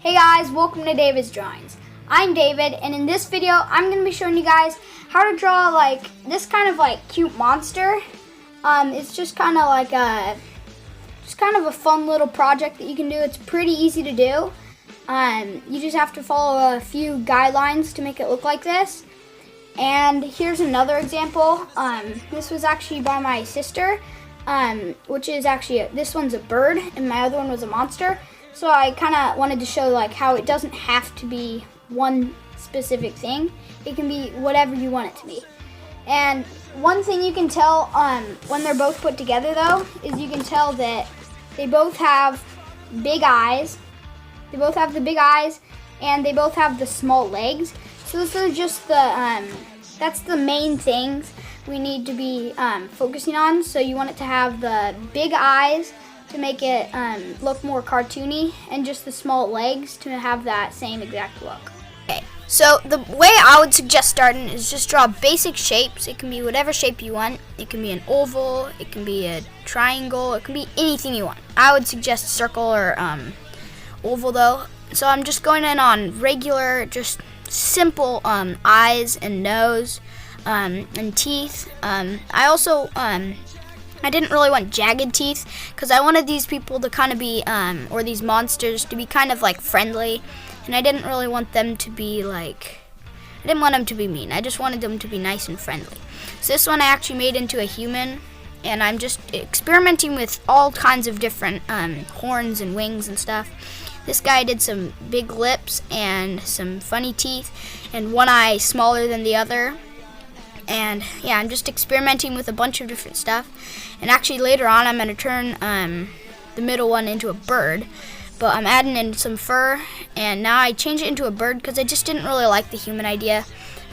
Hey guys, welcome to David's Drawings. I'm David, and in this video, I'm going to be showing you guys how to draw like this kind of like cute monster. It's just kind of like a fun little project that you can do. It's pretty easy to do. You just have to follow a few guidelines to make it look like this. And here's another example. This was actually by my sister, which is actually this one's a bird, and my other one was a monster. So I kind of wanted to show like how it doesn't have to be one specific thing. It can be whatever you want it to be. And one thing you can tell when they're both put together though, is you can tell that they both have big eyes. They both have the big eyes and they both have the small legs. So those are just the, that's the main things we need to be focusing on. So you want it to have the big eyes to make it look more cartoony, and just the small legs to have that same exact look. Okay, so the way I would suggest starting is just draw basic shapes. It can be whatever shape you want. It can be an oval, it can be a triangle, it can be anything you want. I would suggest circle or oval though. So I'm just going in on regular, just simple eyes and nose and teeth. I didn't really want jagged teeth because I wanted these people to kind of be, or these monsters to be kind of like friendly, and I didn't really want them to be like, I didn't want them to be mean. I just wanted them to be nice and friendly. So this one I actually made into a human, and I'm just experimenting with all kinds of different horns and wings and stuff. This guy did some big lips and some funny teeth, and one eye smaller than the other. And yeah, I'm just experimenting with a bunch of different stuff. And actually later on I'm going to turn the middle one into a bird. But I'm adding in some fur, and now I changed it into a bird because I just didn't really like the human idea.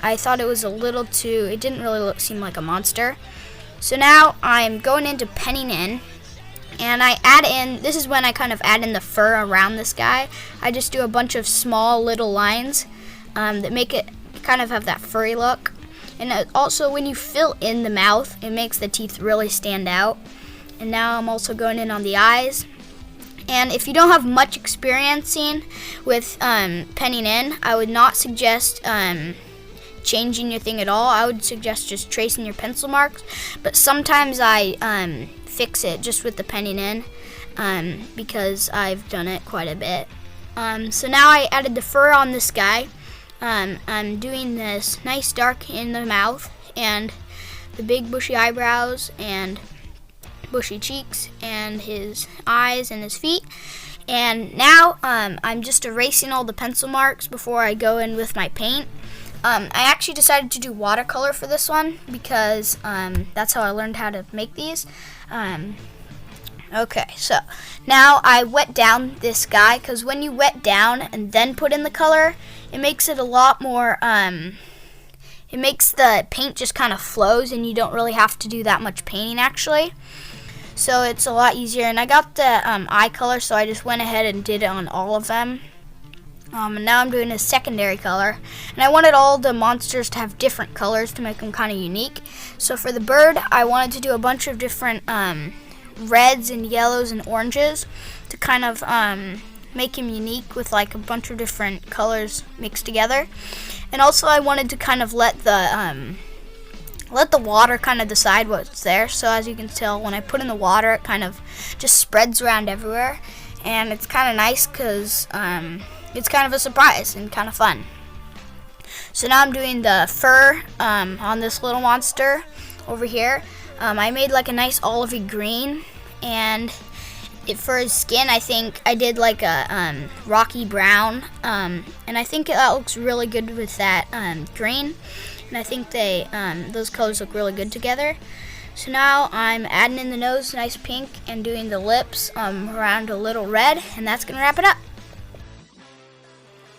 I thought it was a little too, it didn't really seem like a monster. So now I'm going into penning in. And I add in, this is when I kind of add in the fur around this guy. I just do a bunch of small little lines that make it kind of have that furry look. And also when you fill in the mouth, it makes the teeth really stand out. And now I'm also going in on the eyes. And if you don't have much experiencing with penning in, I would not suggest changing your thing at all. I would suggest just tracing your pencil marks. But sometimes I fix it just with the penning in because I've done it quite a bit. So now I added the fur on this guy. I'm doing this nice dark in the mouth and the big bushy eyebrows and bushy cheeks and his eyes and his feet. And now I'm just erasing all the pencil marks before I go in with my paint. I actually decided to do watercolor for this one because that's how I learned how to make these. Okay, so now I wet down this guy, because when you wet down and then put in the color, it makes it a lot more, it makes the paint just kind of flows, and you don't really have to do that much painting actually. So it's a lot easier, and I got the eye color, so I just went ahead and did it on all of them. And now I'm doing a secondary color, and I wanted all the monsters to have different colors to make them kind of unique. So for the bird, I wanted to do a bunch of different reds and yellows and oranges to kind of make him unique with like a bunch of different colors mixed together. And also I wanted to kind of let the water kind of decide what's there. So as you can tell, when I put in the water, it kind of just spreads around everywhere, and it's kind of nice because it's kind of a surprise and kind of fun. So now I'm doing the fur on this little monster over here. I made like a nice olivey green, and for his skin I think I did like a rocky brown, and I think that looks really good with that green, and I think those colors look really good together. So now I'm adding in the nose nice pink and doing the lips around a little red, and that's gonna wrap it up.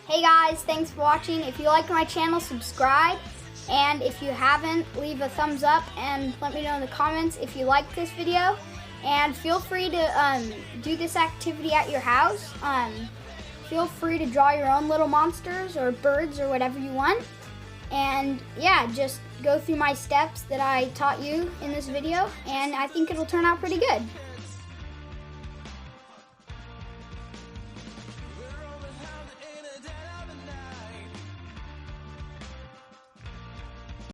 Hey guys, thanks for watching. If you like my channel, subscribe. And if you haven't, leave a thumbs up and let me know in the comments if you like this video. And feel free to do this activity at your house. Feel free to draw your own little monsters or birds or whatever you want. And yeah, just go through my steps that I taught you in this video, and I think it'll turn out pretty good.